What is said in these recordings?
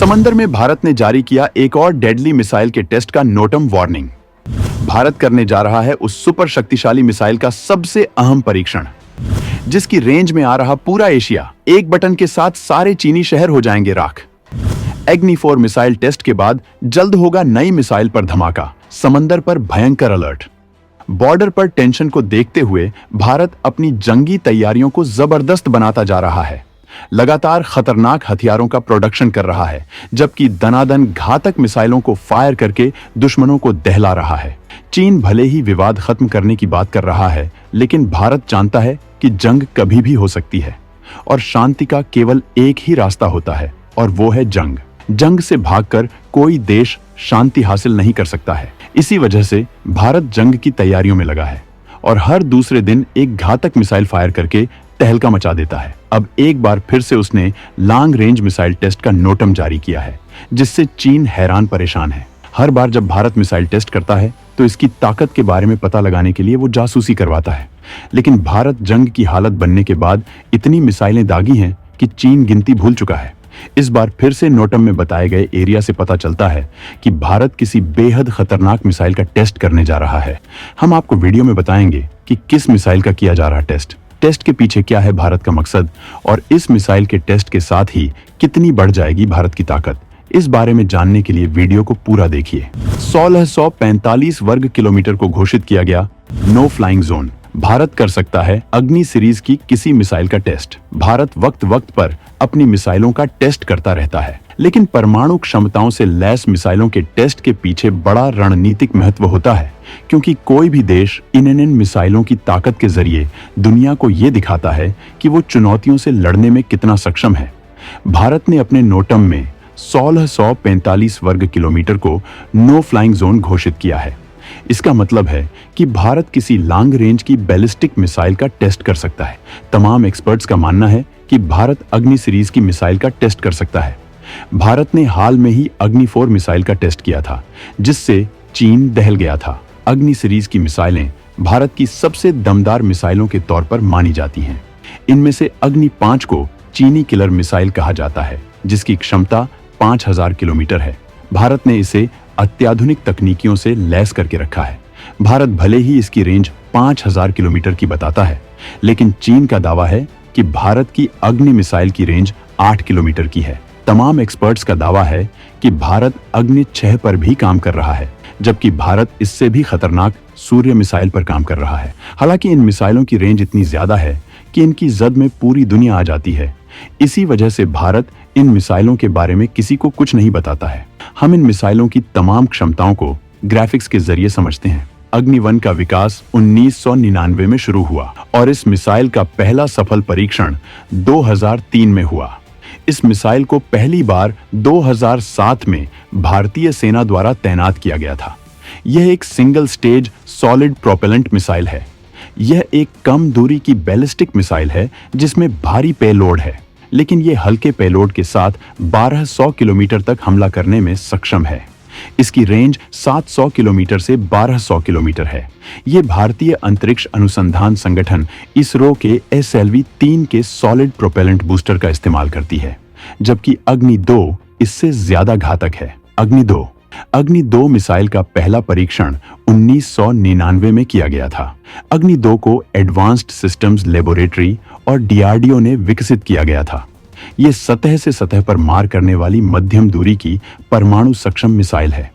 समंदर में भारत ने जारी किया एक और डेडली मिसाइल के टेस्ट का नोटम वार्निंग। भारत करने जा रहा है उस सुपर शक्तिशाली मिसाइल का सबसे अहम परीक्षण, जिसकी रेंज में आ रहा पूरा एशिया एक बटन के साथ सारे चीनी शहर हो जाएंगे राख। अग्नि-4 मिसाइल टेस्ट के बाद जल्द होगा नई मिसाइल पर धमाका, समंदर पर भयंकर अलर्ट। बॉर्डर पर टेंशन को देखते हुए भारत अपनी जंगी तैयारियों को जबरदस्त बनाता जा रहा है। लगातार खतरनाक हथियारों का प्रोडक्शन कर रहा है, जबकि दनादन घातक मिसाइलों को फायर करके दुश्मनों को दहला रहा है। चीन भले ही विवाद खत्म करने की बात कर रहा है, लेकिन भारत जानता है कि जंग कभी भी हो सकती है और शांति का केवल एक ही रास्ता होता है, और वो है जंग। जंग से भागकर कोई देश शांति हासिल नहीं कर सकता है। इसी वजह से भारत जंग की तैयारियों में लगा है और हर दूसरे दिन एक घातक मिसाइल फायर करके तहलका मचा देता है। अब एक बार फिर से उसने लॉन्ग रेंज मिसाइल टेस्ट का नोटम जारी किया है, जिससे चीन हैरान परेशान है। हर बार जब भारत मिसाइल टेस्ट करता है तो इसकी ताकत के बारे में पता लगाने के लिए वो जासूसी करवाता है, लेकिन भारत जंग की हालत बनने के बाद इतनी मिसाइलें दागी हैं कि चीन गिनती भूल चुका है। इस बार फिर से नोटम में बताए गए एरिया से पता चलता है कि भारत किसी बेहद खतरनाक मिसाइल का टेस्ट करने जा रहा है। हम आपको वीडियो में बताएंगे कि किस मिसाइल का किया जा रहा टेस्ट के पीछे क्या है भारत का मकसद, और इस मिसाइल के टेस्ट के साथ ही कितनी बढ़ जाएगी भारत की ताकत। इस बारे में जानने के लिए वीडियो को पूरा देखिए। 1645 वर्ग किलोमीटर को घोषित किया गया नो फ्लाइंग जोन। भारत कर सकता है अग्नि सीरीज की किसी मिसाइल का टेस्ट। भारत वक्त वक्त पर अपनी मिसाइलों का टेस्ट करता रहता है, लेकिन परमाणु क्षमताओं से लैस मिसाइलों के टेस्ट के पीछे बड़ा रणनीतिक महत्व होता है, क्योंकि कोई भी देश इन मिसाइलों की ताकत के जरिए दुनिया को ये दिखाता है कि वो चुनौतियों से लड़ने में कितना सक्षम है। भारत ने अपने नोटम में 1645 वर्ग किलोमीटर को नो फ्लाइंग जोन घोषित किया है। इसका मतलब है कि भारत किसी लॉन्ग रेंज की बैलिस्टिक मिसाइल का टेस्ट कर सकता है। तमाम एक्सपर्ट्स का मानना है कि भारत अग्नि सीरीज की मिसाइल का टेस्ट कर सकता है। भारत ने हाल में ही अग्नि-4 मिसाइल का टेस्ट किया था, जिससे चीन दहल गया था। अग्नि सीरीज की मिसाइलें भारत की सबसे दमदार मिसाइलों के तौर पर मानी जाती हैं। इनमें से अग्नि-5 को चीनी किलर मिसाइल कहा जाता है, जिसकी क्षमता 5000 किलोमीटर है। भारत ने इसे अत्याधुनिक तकनीकियों से लैस करके रखा है। भारत भले ही इसकी रेंज 5000 किलोमीटर की बताता है, लेकिन चीन का दावा है कि भारत की अग्नि मिसाइल की रेंज 8 किलोमीटर की है। तमाम एक्सपर्ट्स का दावा है कि भारत अग्नि-6 पर भी काम कर रहा है, जबकि भारत इससे भी खतरनाक सूर्य मिसाइल पर काम कर रहा है। हालांकि इन मिसाइलों की रेंज इतनी ज्यादा है कि इनकी जद में पूरी दुनिया आ जाती है। इसी वजह से भारत इन मिसाइलों के बारे में किसी को कुछ नहीं बताता है। हम इन मिसाइलों की तमाम क्षमताओं को ग्राफिक्स के जरिए समझते हैं। अग्नि-1 का विकास 1999 में शुरू हुआ और इस मिसाइल का पहला सफल परीक्षण 2003 में हुआ। इस मिसाइल को पहली बार 2007 में भारतीय सेना द्वारा तैनात किया गया था। यह एक single stage solid propellant missile है। यह एक कम दूरी की बैलिस्टिक मिसाइल है जिसमें भारी पेलोड है, लेकिन यह हल्के पेलोड के साथ 1200 किलोमीटर तक हमला करने में सक्षम है। इसकी रेंज 700 किलोमीटर से 1200 किलोमीटर है। यह भारतीय अंतरिक्ष अनुसंधान संगठन इसरो के SLV-3 के सॉलिड प्रोपेलेंट बूस्टर का इस्तेमाल करती है, जबकि अग्नि-2 इससे ज्यादा घातक है। अग्नि-2 मिसाइल का पहला परीक्षण 1999 में किया गया था। अग्नि-2 को एडवांस्ड सिस्टम्स लेबोरेटरी और DRDO ने विकसित किया गया था। यह सतह से सतह पर मार करने वाली मध्यम दूरी की परमाणु सक्षम मिसाइल है।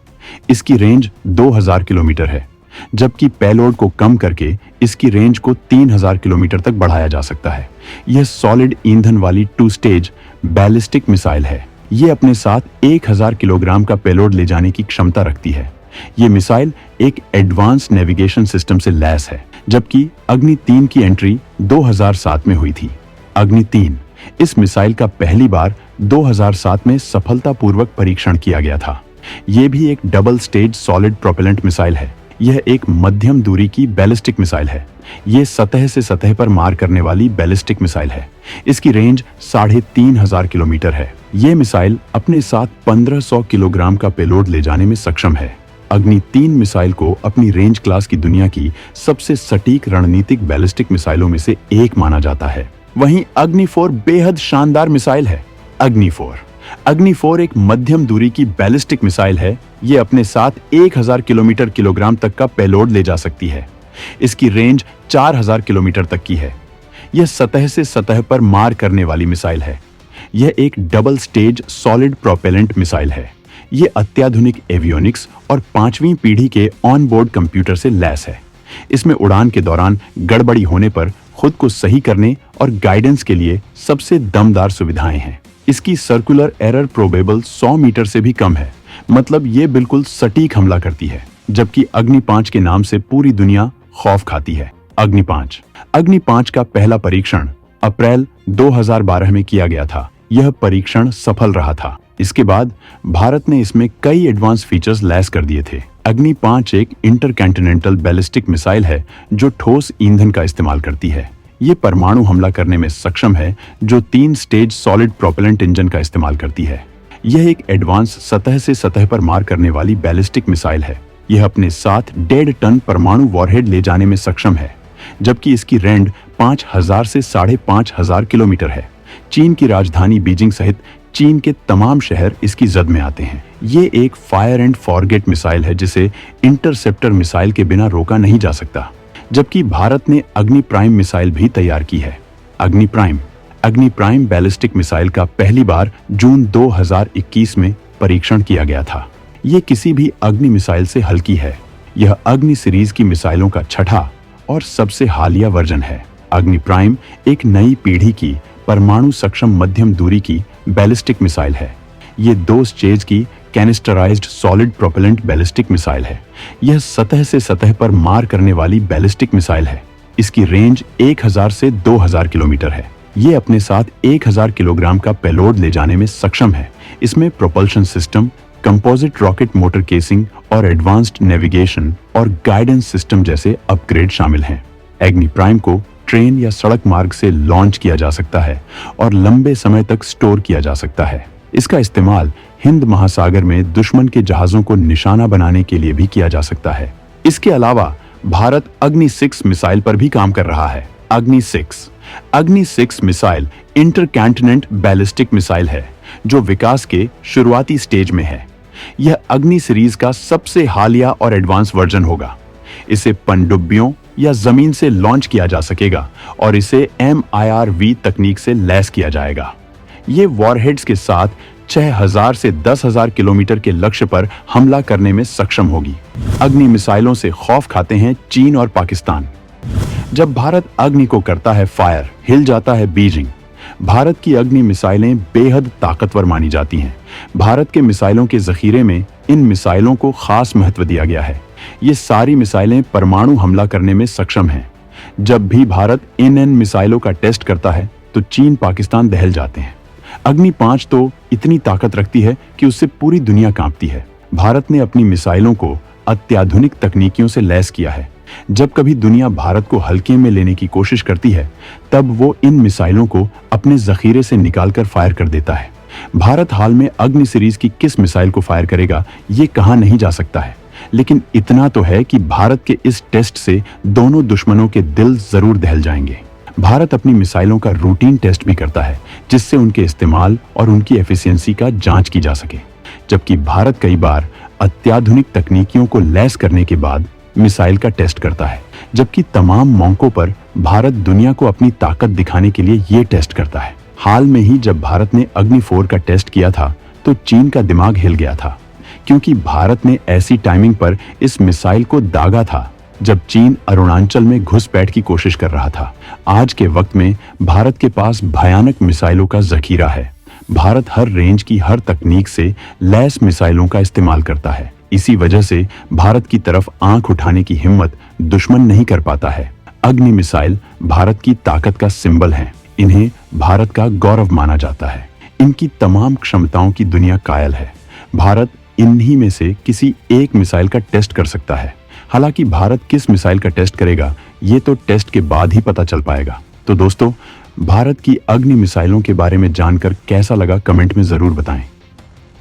इसकी रेंज 2000 किलोमीटर है, जबकि पेलोड को कम करके इसकी रेंज को 3000 किलोमीटर तक बढ़ाया जा सकता है। यह सॉलिड ईंधन वाली 2 स्टेज बैलिस्टिक मिसाइल है। यह अपने साथ 1000 किलोग्राम का पेलोड ले जाने की क्षमता रखती है। यह मिसाइल एक एडवांस नेविगेशन सिस्टम से लैस है, जबकि अग्नि-3 की एंट्री 2007 में हुई थी। अग्नि-3 इस मिसाइल का पहली बार 2007 में सफलतापूर्वक परीक्षण किया गया था। यह भी एक double stage solid propellant missile है। यह एक मध्यम दूरी की बैलिस्टिक मिसाइल है। यह सतह से सतह पर मार करने वाली बैलिस्टिक मिसाइल है। इसकी रेंज 3500 किलोमीटर है। यह मिसाइल अपने साथ 1500 किलोग्राम का पेलोड ले जाने में सक्षम है। अग्नि-3 मिसाइल को अपनी रेंज क्लास की दुनिया की सबसे सटीक रणनीतिक बैलिस्टिक मिसाइलों में से एक माना जाता है। वहीं अग्नि-4 बेहद शानदार मिसाइल है। अग्नि-4 अग्नि 4 एक मध्यम दूरी की बैलिस्टिक मिसाइल है। ये अपने साथ 1000 किलोग्राम तक का पेलोड ले जा सकती है। इसकी रेंज 4000 किलोमीटर तक की है। यह सतह से सतह पर मार करने वाली मिसाइल है। यह एक double stage solid propellant missile है। यह अत्याधुनिक एवियोनिक्स और 5वीं पीढ़ी के ऑन बोर्ड कंप्यूटर से लैस है। इसमें उड़ान के दौरान गड़बड़ी होने पर खुद को सही करने और गाइडेंस के लिए सबसे दमदार सुविधाएं हैं। इसकी सर्कुलर एरर प्रोबेबल 100 मीटर से भी कम है, मतलब ये बिल्कुल सटीक हमला करती है। जबकि अग्नि 5 के नाम से पूरी दुनिया खौफ खाती है। अग्नि 5 का पहला परीक्षण अप्रैल 2012 में किया गया था। यह परीक्षण सफल रहा था। इसके बाद भारत ने इसमें कई एडवांस फीचर्स लैस कर दिए थे। अग्नि 5 एक इंटरकॉन्टिनेंटल बैलिस्टिक मिसाइल है जो ठोस ईंधन का इस्तेमाल करती है। ये परमाणु हमला करने में सक्षम है, जो 3 स्टेज सॉलिड प्रोपेलेंट इंजन का इस्तेमाल करती है। यह एक एडवांस सतह से सतह पर मार करने वाली बैलिस्टिक मिसाइल है। यह अपने साथ 1.5 टन परमाणु वॉरहेड ले जाने में सक्षम है, जबकि इसकी रेंज 5000 से 5500 किलोमीटर है। चीन की राजधानी बीजिंग सहित चीन के तमाम शहर इसकी जद में आते हैं। ये एक फायर एंड फॉरगेट मिसाइल है जिसे इंटरसेप्टर मिसाइल के बिना रोका नहीं जा सकता। जबकि भारत ने अग्नि प्राइम मिसाइल भी तैयार की है। अग्नि प्राइम बैलिस्टिक मिसाइल का पहली बार जून 2021 में परीक्षण किया गया था। ये किसी भी अग्नि मिसाइल से हल्की है। यह अग्नि सीरीज की मिसाइलों का छठा और सबसे हालिया वर्जन है। अग्नि प्राइम एक नई पीढ़ी की परमाणु सक्षम मध्यम दूरी की बैलिस्टिक मिसाइल है। ये 2 स्टेज की canisterized solid propellant ballistic missile है। यह सतह से सतह पर मार करने वाली बैलिस्टिक मिसाइल है। इसकी रेंज 1000 से 2000 किलोमीटर है। ये अपने साथ 1000 किलोग्राम का पेलोड ले जाने में सक्षम है। इसमें propulsion system, composite rocket motor casing और एडवांस्ड नेविगेशन और गाइडेंस सिस्टम जैसे अपग्रेड शामिल हैं। अग्नि प्राइम को ट्रेन या सड़क मार्ग से लॉन्च किया जा सकता है और लंबे समय तक स्टोर किया जा सकता है। इसका इस्तेमाल हिंद महासागर में दुश्मन के जहाजों को निशाना बनाने के लिए भी किया जा सकता है। इसके अलावा भारत अग्नि 6 मिसाइल पर भी काम कर रहा है। अग्नि 6 मिसाइल इंटरकॉन्टिनेंट बैलिस्टिक मिसाइल है जो विकास के शुरुआती स्टेज में है। यह अग्नि सीरीज का सबसे हालिया और एडवांस वर्जन होगा। इसे पनडुब्बियों या जमीन से लॉन्च किया जा सकेगा और इसे MIRV तकनीक से लैस किया जाएगा। ये वॉरहेड्स के साथ 6000 से 10000 किलोमीटर के लक्ष्य पर हमला करने में सक्षम होगी। अग्नि मिसाइलों से खौफ खाते हैं चीन और पाकिस्तान। जब भारत अग्नि को करता है फायर, हिल जाता है बीजिंग। भारत की अग्नि मिसाइलें बेहद ताकतवर मानी जाती हैं। भारत के मिसाइलों के जखीरे में इन मिसाइलों को खास महत्व दिया गया है। ये सारी मिसाइलें परमाणु हमला करने में सक्षम हैं। जब भी भारत इन मिसाइलों का टेस्ट करता है तो चीन पाकिस्तान दहल जाते हैं। अग्नि 5 तो इतनी ताकत रखती है कि उससे पूरी दुनिया कांपती है। भारत ने अपनी मिसाइलों को अत्याधुनिक तकनीकियों से लैस किया है। जब कभी दुनिया भारत को हल्के में लेने की कोशिश करती है, तब वो इन मिसाइलों को अपने जखीरे से निकालकर फायर कर देता है। भारत हाल में अग्नि सीरीज की किस मिसाइल को फायर करेगा ये कहा नहीं जा सकता है, लेकिन इतना तो है कि भारत के इस टेस्ट से दोनों दुश्मनों के दिल जरूर दहल जाएंगे। भारत अपनी मिसाइलों का रूटीन टेस्ट भी करता है, जिससे उनके इस्तेमाल और उनकी एफिशिएंसी का जांच की जा सके। जबकि भारत कई बार अत्याधुनिक तकनीकियों को लैस करने के बाद मिसाइल का टेस्ट करता है, जबकि तमाम मौकों पर भारत दुनिया को अपनी ताकत दिखाने के लिए ये टेस्ट करता है। हाल में ही जब भारत ने अग्नि 4 का टेस्ट किया था तो चीन का दिमाग हिल गया था, क्योंकि भारत ने ऐसी टाइमिंग पर इस मिसाइल को दागा था जब चीन अरुणाचल में घुसपैठ की कोशिश कर रहा था। आज के वक्त में भारत के पास भयानक मिसाइलों का जखीरा है। भारत हर रेंज की हर तकनीक से लैस मिसाइलों का इस्तेमाल करता है। इसी वजह से भारत की तरफ आंख उठाने की हिम्मत दुश्मन नहीं कर पाता है। अग्नि मिसाइल भारत की ताकत का सिंबल है। इन्हें भारत का गौरव माना जाता है। इनकी तमाम क्षमताओं की दुनिया कायल है। भारत इन्हीं में से किसी एक मिसाइल का टेस्ट कर सकता है। हालांकि भारत किस मिसाइल का टेस्ट करेगा ये तो टेस्ट के बाद ही पता चल पाएगा। तो दोस्तों, भारत की अग्नि मिसाइलों के बारे में जानकर कैसा लगा कमेंट में जरूर बताएं।